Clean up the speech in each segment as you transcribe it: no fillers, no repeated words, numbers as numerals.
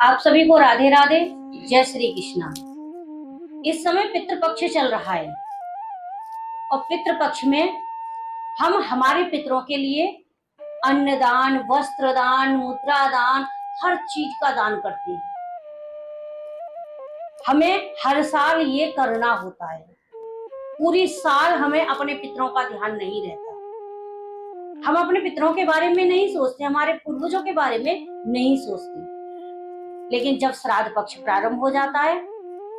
आप सभी को राधे राधे, जय श्री कृष्णा। इस समय पितृपक्ष चल रहा है और पितृपक्ष में हम हमारे पितरों के लिए अन्नदान, वस्त्र दान, मुद्रा दान, हर चीज का दान करते हैं। हमें हर साल ये करना होता है। पूरी साल हमें अपने पितरों का ध्यान नहीं रहता। हम अपने पितरों के बारे में नहीं सोचते, हमारे पूर्वजों के बारे में नहीं सोचते। लेकिन जब श्राद्ध पक्ष प्रारंभ हो जाता है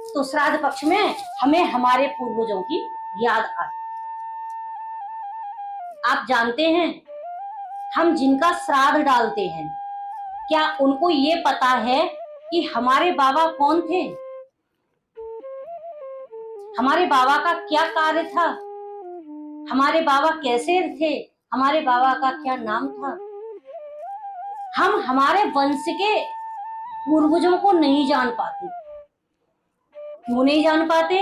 तो श्राद्ध पक्ष में हमें हमारे पूर्वजों की याद आती है। आप जानते हैं, हम जिनका श्राद्ध डालते हैं, क्या उनको ये पता है कि हमारे बाबा कौन थे, हमारे बाबा का क्या कार्य था, हमारे बाबा कैसे थे, हमारे बाबा का क्या नाम था? हम हमारे वंश के पूर्वजों को नहीं जान पाते। क्यों नहीं जान पाते?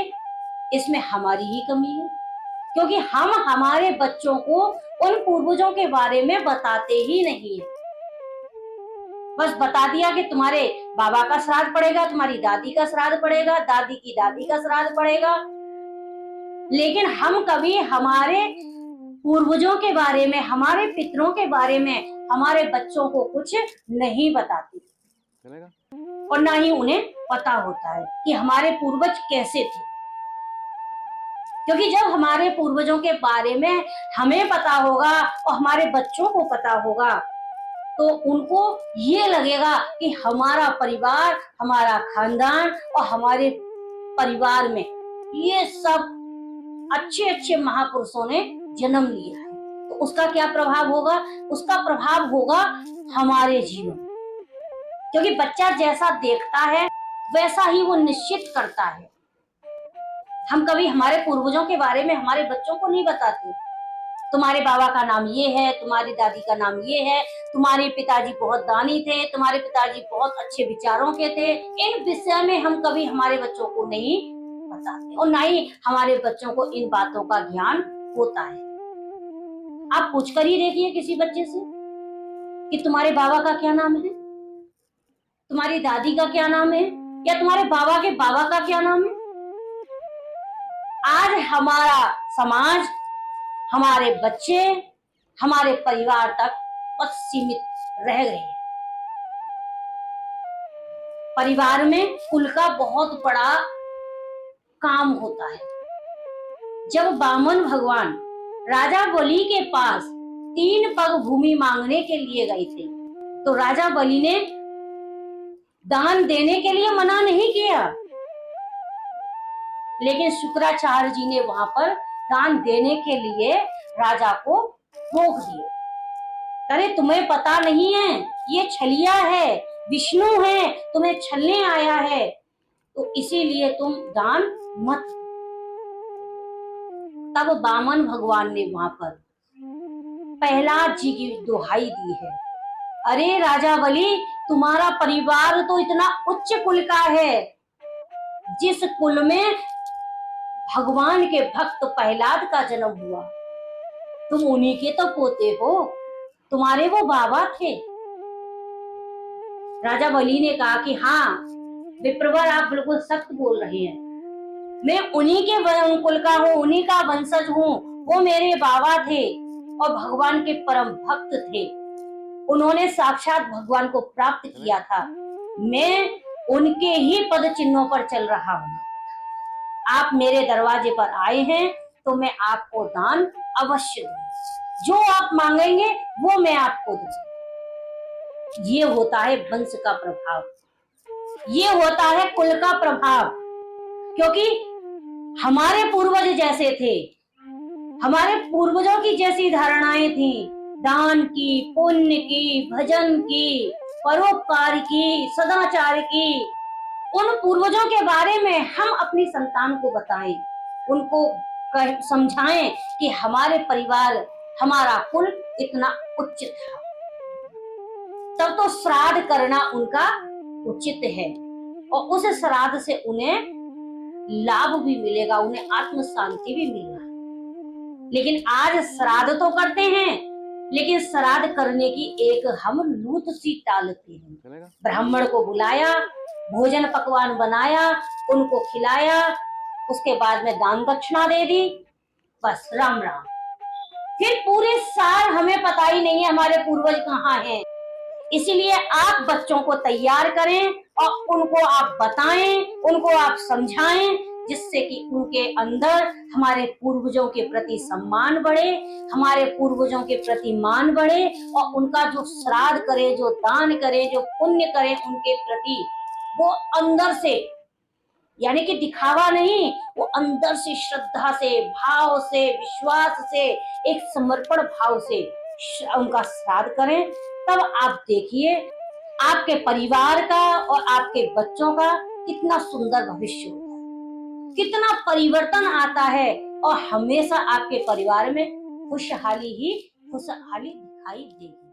इसमें हमारी ही कमी है, क्योंकि हम हमारे बच्चों को उन पूर्वजों के बारे में बताते ही नहीं है। बस बता दिया कि तुम्हारे बाबा का श्राद्ध पड़ेगा, तुम्हारी दादी का श्राद्ध पड़ेगा, दादी की दादी का श्राद्ध पड़ेगा, लेकिन हम कभी हमारे पूर्वजों के बारे में, हमारे पितरों के बारे में हमारे बच्चों को कुछ नहीं बताते और ना ही उन्हें पता होता है कि हमारे पूर्वज कैसे थे। क्योंकि जब हमारे पूर्वजों के बारे में हमें पता होगा और हमारे बच्चों को पता होगा तो उनको ये लगेगा कि हमारा परिवार, हमारा खानदान और हमारे परिवार में ये सब अच्छे अच्छे महापुरुषों ने जन्म लिया है। तो उसका क्या प्रभाव होगा? उसका प्रभाव होगा हमारे जीवन, क्योंकि बच्चा जैसा देखता है वैसा ही वो निश्चित करता है। हम कभी हमारे पूर्वजों के बारे में हमारे बच्चों को नहीं बताते। तुम्हारे बाबा का नाम ये है, तुम्हारी दादी का नाम ये है, तुम्हारे पिताजी बहुत दानी थे, तुम्हारे पिताजी बहुत अच्छे विचारों के थे। इन विषय में हम कभी हमारे बच्चों को नहीं बताते और ना ही हमारे बच्चों को इन बातों का ज्ञान होता है। आप पूछ कर ही देखिए किसी बच्चे से कि तुम्हारे बाबा का क्या नाम है, तुम्हारी दादी का क्या नाम है, या तुम्हारे बाबा के बाबा का क्या नाम है। आज हमारा समाज, हमारे बच्चे, हमारे परिवार तक बस सीमित रह गए हैं। परिवार में कुल का बहुत बड़ा काम होता है। जब वामन भगवान राजा बलि के पास 3 पग भूमि मांगने के लिए गए थे तो राजा बलि ने दान देने के लिए मना नहीं किया, लेकिन शुक्राचार्य जी ने वहां पर दान देने के लिए राजा को रोक दिया। अरे तुम्हें पता नहीं है, ये छलिया है, विष्णु है, तुम्हें छलने आया है, तो इसीलिए तुम दान मत। तब वामन भगवान ने वहां पर प्रहलाद जी की दुहाई दी है, अरे राजा बलि, तुम्हारा परिवार तो इतना उच्च कुल का है, जिस कुल में भगवान के भक्त प्रहलाद का जन्म हुआ, तुम उन्हीं के तो पोते हो, तुम्हारे वो बाबा थे। राजा बलि ने कहा कि हाँ विप्रवर, आप बिल्कुल सत्य बोल रहे हैं, मैं उन्हीं के कुल का हूँ, उन्हीं का वंशज हूँ, वो मेरे बाबा थे और भगवान के परम भक्त थे, उन्होंने साक्षात भगवान को प्राप्त किया था, मैं उनके ही पद चिन्हों पर चल रहा हूँ। आप मेरे दरवाजे पर आए हैं तो मैं आपको दान अवश्य दूं, जो आप मांगेंगे वो मैं आपको दूं। ये होता है वंश का प्रभाव, ये होता है कुल का प्रभाव, क्योंकि हमारे पूर्वज जैसे थे, हमारे पूर्वजों की जैसी धारणाएं थी, दान की, पुण्य की, भजन की, परोपकार की, सदाचार की, उन पूर्वजों के बारे में हम अपनी संतान को बताएं, उनको समझाएं कि हमारे परिवार, हमारा कुल इतना उच्च था। तब तो श्राद्ध करना उनका उचित है और उस श्राद्ध से उन्हें लाभ भी मिलेगा, उन्हें आत्म शांति भी मिलेगा। लेकिन आज श्राद्ध तो करते हैं लेकिन श्राद्ध करने की एक हम लूट सी टालते हैं। ब्राह्मण को बुलाया, भोजन पकवान बनाया, उनको खिलाया, उसके बाद में दान दक्षिणा दे दी, बस राम राम। फिर पूरे साल हमें पता ही नहीं है हमारे पूर्वज कहाँ हैं। इसीलिए आप बच्चों को तैयार करें और उनको आप बताएं, उनको आप समझाएं, जिससे कि उनके अंदर हमारे पूर्वजों के प्रति सम्मान बढ़े, हमारे पूर्वजों के प्रति मान बढ़े, और उनका जो श्राद्ध करे, जो दान करे, जो पुण्य करे उनके प्रति, वो अंदर से, यानी कि दिखावा नहीं, वो अंदर से श्रद्धा से, भाव से, विश्वास से, एक समर्पण भाव से उनका श्राद्ध करें। तब आप देखिए आपके परिवार का और आपके बच्चों का कितना सुंदर भविष्य होता है, कितना परिवर्तन आता है, और हमेशा आपके परिवार में खुशहाली ही खुशहाली दिखाई देगी।